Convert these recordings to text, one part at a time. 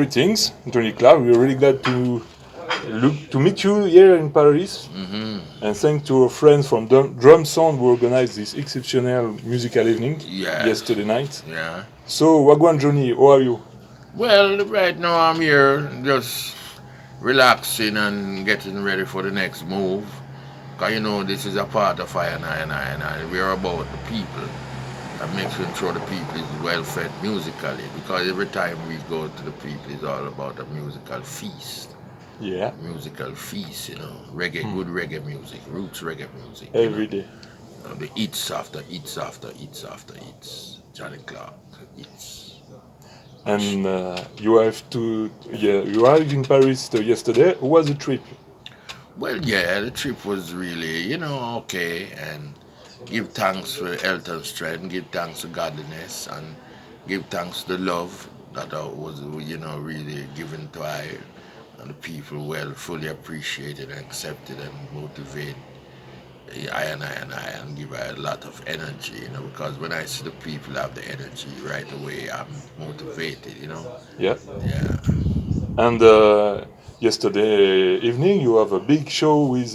greetings, Tony Clarke. We're really glad to meet you here in Paris. And thanks to our friends from Drum Sound who organized this exceptional musical evening yesterday night. Yeah. So, Wagwan Johnny, how are you? Well, right now I'm here just relaxing and getting ready for the next move. Because you know, this is a part of I. We're about the people and making sure the people is well fed musically. Because every time we go to the people, it's all about a musical feast. Yeah. Musical feast, reggae, good reggae music, roots reggae music. Every day. The hits after hits after hits after hits. Johnny Clarke hits. And you you arrived in Paris yesterday. How was the trip? Well, yeah, the trip was really, okay. And give thanks for health and strength, give thanks to godliness, and give thanks to the love that was, really given to I. And the people well fully appreciated and accepted and motivated I and give I a lot of energy, because when I see the people have the energy right away, I'm motivated. Yeah. Yeah. And yesterday evening, you have a big show with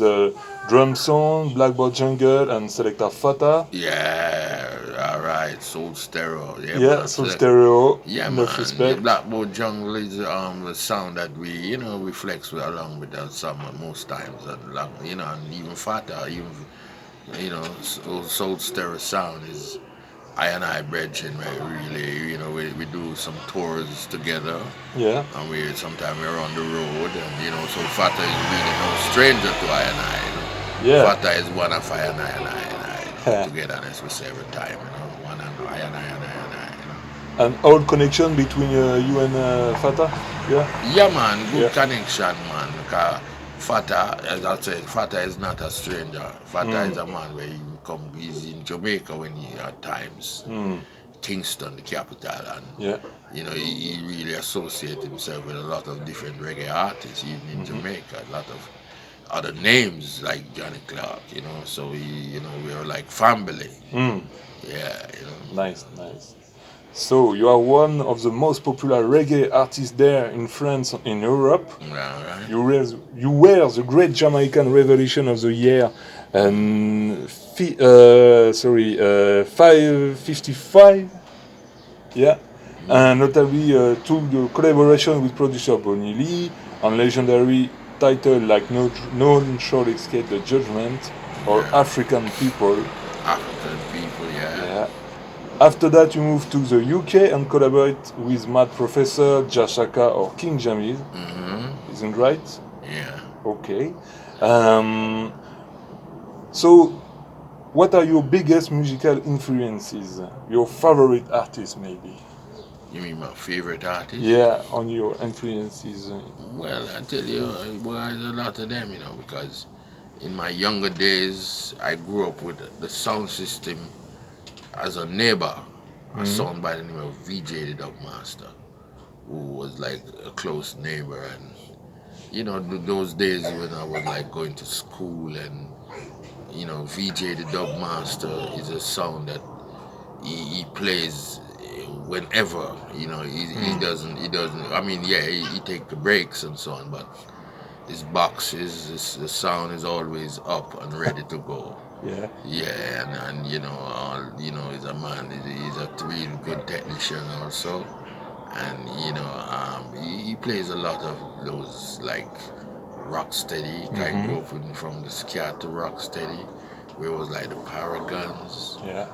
Drum Sound, Blackboard Jungle, and Selector Fata. Yeah, all right, Soul Stereo, yeah, Yeah, man. so stereo, Yeah, enough man. The respect. Blackboard Jungle is the sound that we, reflects with along with that song most times, and even Fata, even Soul Stereo sound is I brethren, right? Really, we do some tours together, Yeah, and we sometimes we're on the road, and so Fata is really no stranger to I. yeah. Fata is one of I. Togetherness we say every time, one and I. An old connection between you and Fata? Yeah, Yeah, man, good yeah. connection, man. Because Fata, as I said, Fata is not a stranger. Fata is Mm, a man where he's in Jamaica when he at times, mm, Kingston, the capital, and yeah. he really associates himself with a lot of different reggae artists, even in Hmm. Jamaica. A lot of other names like Johnny Clarke, so we are like family. Mm, Yeah. nice, nice. So you are one of the most popular reggae artists there in France and in Europe. All right. You were the great Jamaican revelation of the year, and 555. Yeah, and notably took the collaboration with producer Bonnie Lee on legendary titles like No Shall Escape the Judgment or Yeah. African People. African people, yeah. Yeah. After that, you moved to the UK and collaborate with Mad Professor, Jashaka, or King Jamil. Mm-hmm. Isn't right? Yeah. Okay. Um, so, what are your biggest musical influences? Your favorite artist, maybe? You mean my favorite artist? Yeah, on your influences. Well, I tell you, well, there's a lot of them, because in my younger days, I grew up with the sound system as a neighbor, a Mhm. son by the name of VJ the Dub Master, who was like a close neighbor. And, those days when I was like going to school and, VJ the Dub Master is a sound that he plays whenever, he doesn't, I mean, yeah, he take the breaks and so on, but his boxes, the sound is always up and ready to go. Yeah. Yeah, and he's a man. He's a real good technician also, and he plays a lot of those like rock steady. I Hmm. grew up from the scat to rock steady, where it was like the Paragons, Yeah.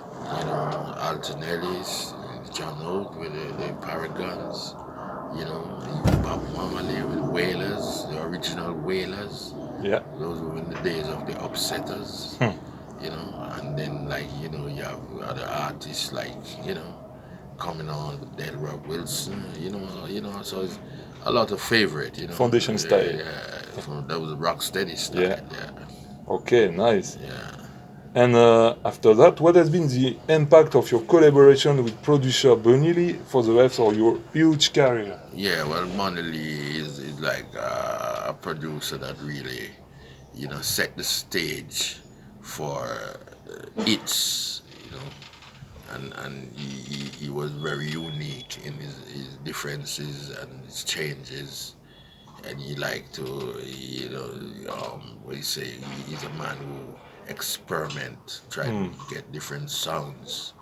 Altonellis, John Oak with the Paragons, Bob Marley with Wailers, the original Wailers. Yeah. Those were in the days of the Upsetters, Hmm. and then like you have other artists like coming on with Dead Rob Wilson, so it's a lot of favorite, Foundation style. that was rock steady style, Yeah. yeah, Okay, nice. yeah. And after that, what has been the impact of your collaboration with producer Bonnie Lee for the rest of your huge career? Yeah, well, Money is like a producer that really, set the stage for hits, and he was very unique in his differences and his changes, and he liked to, what do you say, he's a man who experiment, try to get different sounds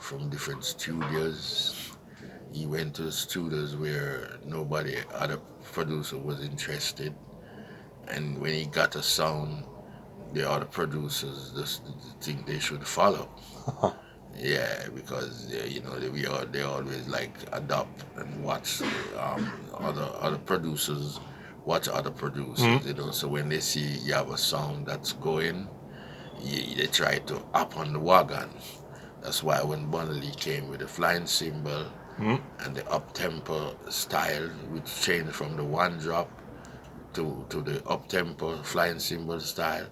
from different studios. He went to studios where nobody other producer was interested, and when he got a sound, the other producers just think they should follow. Yeah, because they always like adopt and watch other producers, watch other producers. So when they see you have a sound that's going, they try to up on the wagon. That's why when Bonley came with the flying cymbal and the up tempo style, which changed from the one drop to the up tempo flying cymbal style,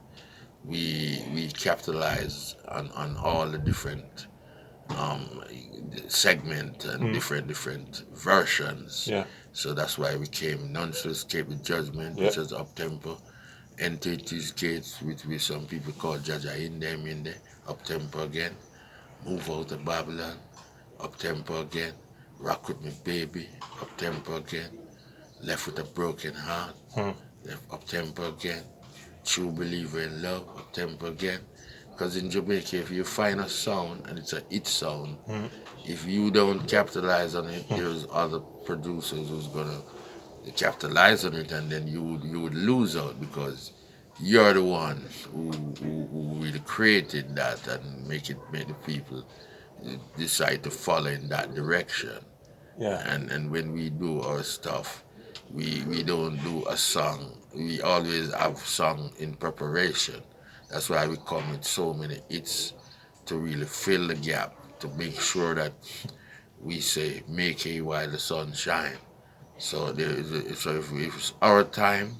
we capitalized on all the different um, segment and different versions. Yeah. So that's why we came Nonsense Escape with Judgment, Yeah. which is up tempo, Entities Gates, which we some people call Jaja in there, up tempo again, Move Out of Babylon, up tempo again, Rock With Me Baby, up tempo again, Left With a Broken Heart, up tempo again, True Believer in Love, up tempo again. Because in Jamaica, if you find a sound and it's a hit sound, if you don't capitalize on it, there's other producers who's gonna capitalize on it, and then you would lose out because you're the one who really created that and make the people decide to follow in that direction. Yeah. And when we do our stuff, we don't do a song. We always have song in preparation. That's why we come with so many hits to really fill the gap, to make sure that we say make hay while the sun shine. So if it's our time,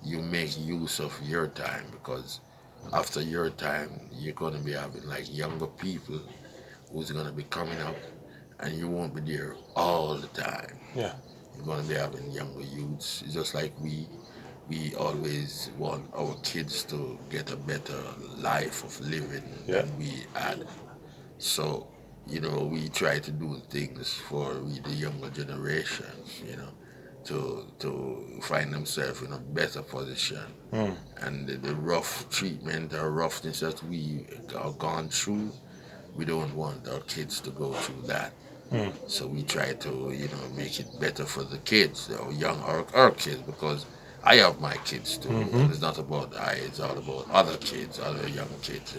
you make use of your time, because after your time you're gonna be having like younger people who's gonna be coming up, and you won't be there all the time. Yeah. You're gonna be having younger youths. It's just like we always want our kids to get a better life of living Yeah. than we had. So, we try to do things for the younger generation, to find themselves in a better position. And the rough treatment or roughness that we are gone through, we don't want our kids to go through that. So we try to, make it better for the kids, our kids, because I have my kids too, and it's not about it's all about other kids, other young kids.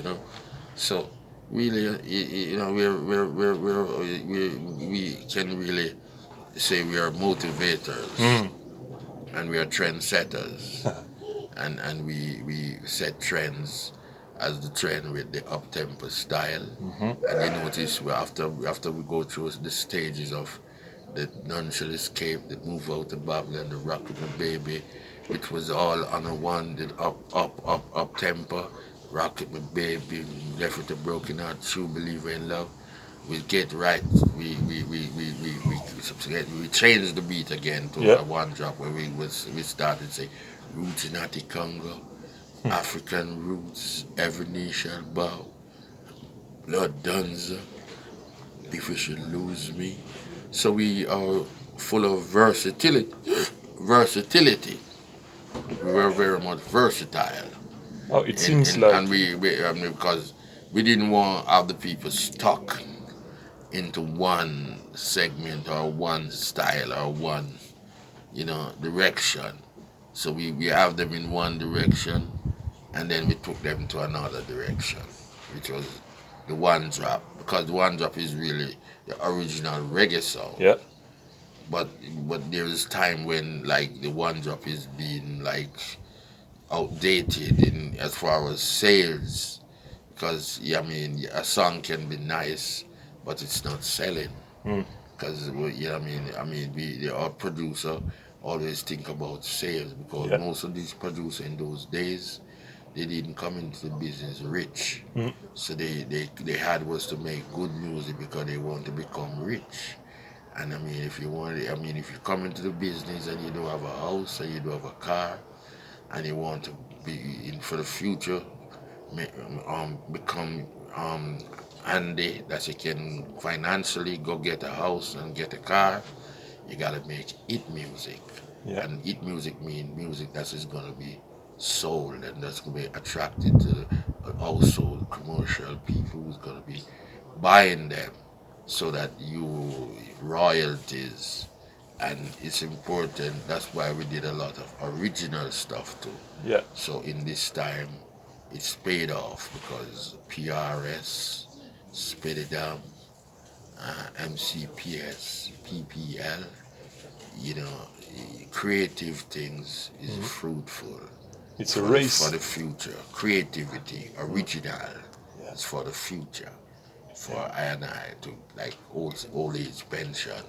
So really, we can really say we are motivators and we are trendsetters, and we set trends as the trend with the up tempo style. And you notice after we go through the stages of the None Shall Escape, the Move Out of Babylon, the Rock with My Baby, which was all on a one, the up tempo, Rock with My Baby, Left With a Broken Heart, True Believer in Love. We get right, we changed the beat again to Yeah. a one drop where we started say roots in Ati Congo, African roots, every knee shall bow, blood Dunza, if we should lose me. So we are full of versatility. Versatility. We were very much versatile, Oh, it seems like. and because we didn't want other people stuck into one segment or one style or one, direction. So we have them in one direction, and then we took them to another direction, which was the one drop, because the one drop is really the original reggae sound. Yeah. But there is time when like the one drop is being like outdated in as far as sales, because yeah, I mean a song can be nice, but it's not selling. Because our producer always think about sales, because Yeah. most of these producers in those days, they didn't come into the business rich. So they had was to make good music because they want to become rich. And if you come into the business and you don't have a house and you don't have a car, and you want to be in for the future, become handy that you can financially go get a house and get a car, you gotta make it music. Yeah. And it music mean music that is gonna be sold and that's gonna be attracted to the household commercial people who's gonna be buying them so that you royalties and it's important. That's why we did a lot of original stuff too. Yeah. So in this time, it's paid off because PRS, Spit It Down, MCPS, PPL, you know, creative things is fruitful It's a for race. the future. Creativity, original, Yeah. is for the future. For I and I to like old age pension.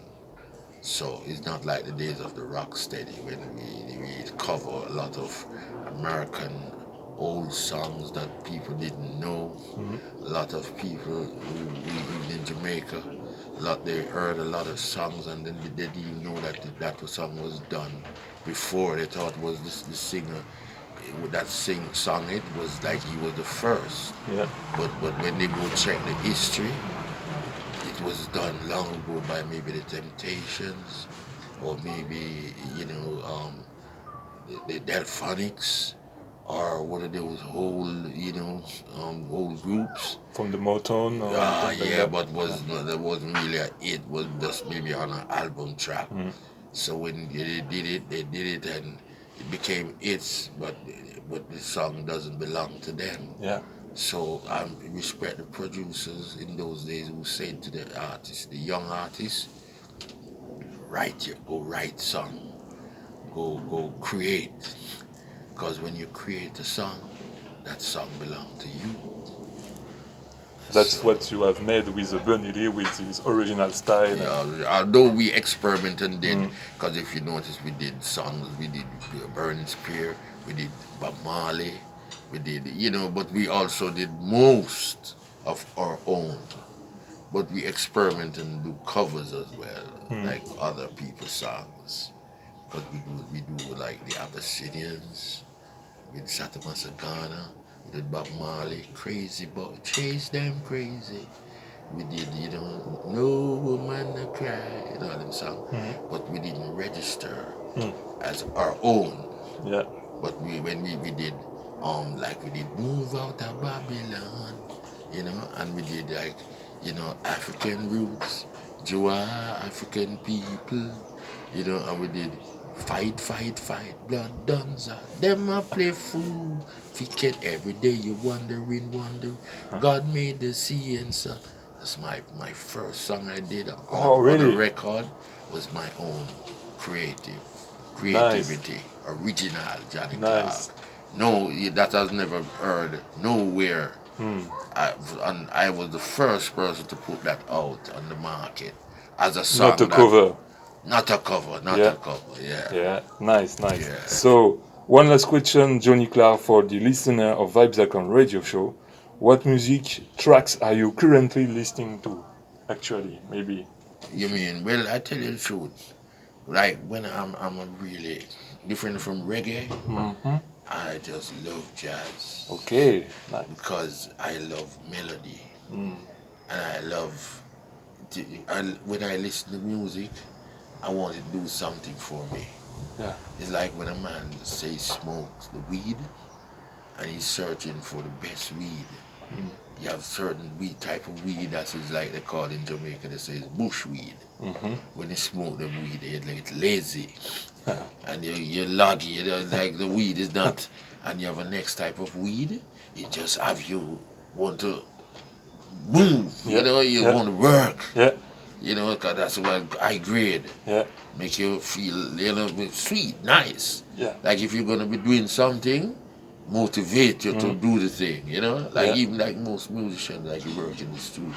So it's not like the days of the rock steady when we cover a lot of American old songs that people didn't know. A lot of people even in Jamaica, they heard a lot of songs and then they didn't even know that the song was done before. They thought it was the singer with that song. It was like he was the first. Yeah. But when they go check the history, it was done long ago by maybe the Temptations or maybe the Delphonics or one of those whole old groups. From the Motown or Ah, anything like yeah, that. but that wasn't really a hit. Was just maybe on an album track. So when they did it, and it became hits. But the song doesn't belong to them. Yeah. So I respect the producers in those days who said to the artists, the young artists, go write song, go create. Because when you create a song, that song belongs to you. That's So, what you have made with the Bunny Lee, with his original style. although we experiment and did, because if you notice, we did songs, we did Burning Spear, we did Bob Marley, we did, but we also did most of our own. But we experiment and do covers as well, like other people's songs. But we do like the Abyssinians, with Satima Sagana, we did Bob Marley, Crazy But Chase Them Crazy. We did, No Woman to Cry, them songs. But we didn't register as our own. Yeah. But when we did, like we did Move Out of Babylon, and we did like, African roots, Joa African people, and we did Fight, Fight, Fight, Blood Dunza. Them a play fool. Forget every day you wonder. God made the sea and sun. That's my first song I did Oh, on the really? record was my own Nice. creativity, original Johnny Nice. Clarke. No, that has never heard nowhere. And I was the first person to put that out on the market as a song. Not a cover. Not a cover, Yeah. yeah. Yeah. Nice, nice. Yeah. So, one last question, Johnny Clarke, for the listener of Vibes Icon radio show. What music tracks are you currently listening to? Actually, maybe. You mean, well, I tell you the truth. Like when I'm a really different from reggae, I just love jazz. Okay. Nice. Because I love melody. And I love, when I listen to music, I want it to do something for me. Yeah. It's like when a man, say, smokes the weed and he's searching for the best weed. You have certain weed type of weed that is like they call it in Jamaica, they say it's bush weed. When they smoke the weed, they're like lazy. And you're loggy, like the weed is not. And you have a next type of weed, it just have you want to move, you want to work. Yeah. Because that's what high grade. Yeah. Make you feel, sweet, nice. Yeah. Like if you're going to be doing something, motivate you to do the thing, Like even like most musicians, like you work in the studio.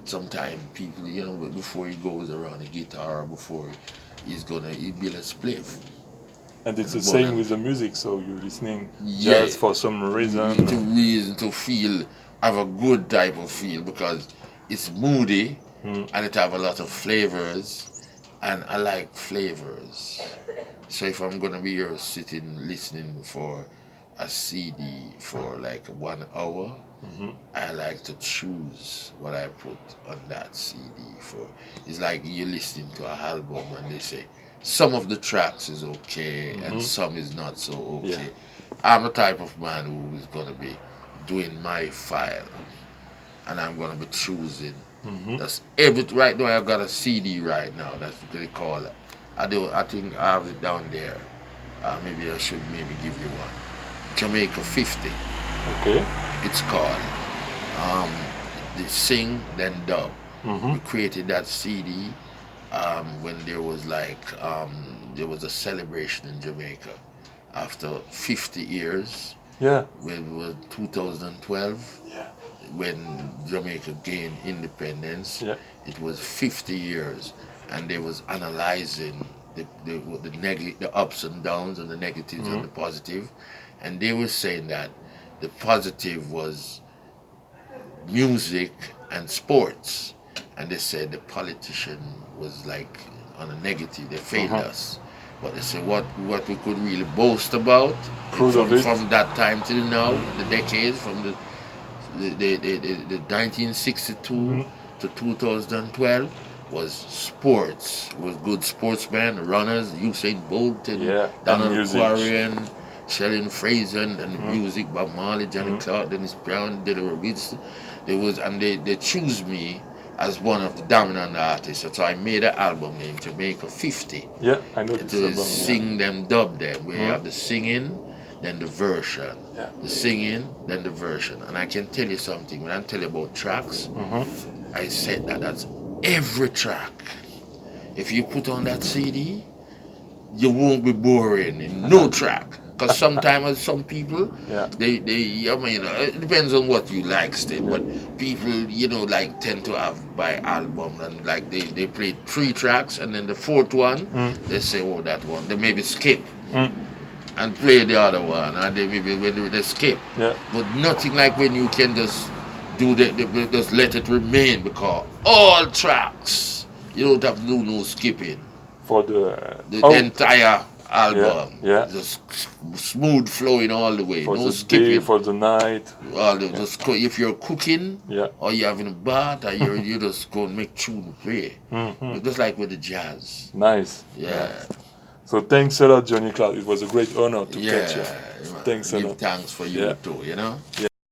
Sometimes people, before he goes around the guitar, before he'll build a spliff. And it's the But same with the music, so you're listening Yeah. jazz for some reason. To feel, have a good type of feel because it's moody and it have a lot of flavors and I like flavors. So if I'm gonna be here sitting listening for a CD for like 1 hour, I like to choose what I put on that CD for. It's like you're listening to an album and they say some of the tracks is okay and some is not so Yeah. okay. I'm the type of man who is gonna be doing my file and I'm gonna be choosing. That's every right now. I've got a CD right now. That's what they call it. I do. I think I have it down there. Maybe I should maybe give you one. Jamaica 50. Okay. It's called. Um, the sing then dub. We created that CD when there was there was a celebration in Jamaica after 50 years. Yeah. When it was 2012 Yeah. when Jamaica gained independence. Yeah. It was 50 years, and they was analyzing the ups and downs and the negatives and the positive, and they were saying that the positive was music and sports, and they said the politician was like on a negative. They failed us. But they said what we could really boast about Proud of it. from that time till now, the decades from the 1962 to 2012 was sports. Was good sportsmen, runners, Usain Bolt and Yeah, and Donald music. Quarry, Sheldon Fraser and the music, Bob Marley, Johnny Clarke, Dennis Brown, Diddy Robinson. There was, and they choose me as one of the dominant artists. So I made an album named Jamaica 50 Yeah, I know this to album. sing them, dub them. We have the singing, then the version. Yeah. The singing, then the version. And I can tell you something. When I tell you about tracks, I said that's every track. If you put on that CD, you won't be boring in no track. Because sometimes some people, Yeah. they I mean, it depends on what you like still, but people, like tend to have by album and like they play 3 tracks and then the 4th one, they say, oh, that one, they maybe skip and play the other one, and they maybe when they skip. Yeah. But nothing like when you can just do just let it remain because all tracks, you don't have to do no skipping. For the The entire album, Yeah. just smooth flowing all the way, for no the skipping. day, for the night. All the, just if you're cooking Yeah. or you're having a bath, or you just go and make tune play. Just like with the jazz. Nice. Yeah. So thanks a lot, Johnny Clarke. It was a great honor to Yeah. catch you. Thanks a Give lot. thanks for you Yeah. too,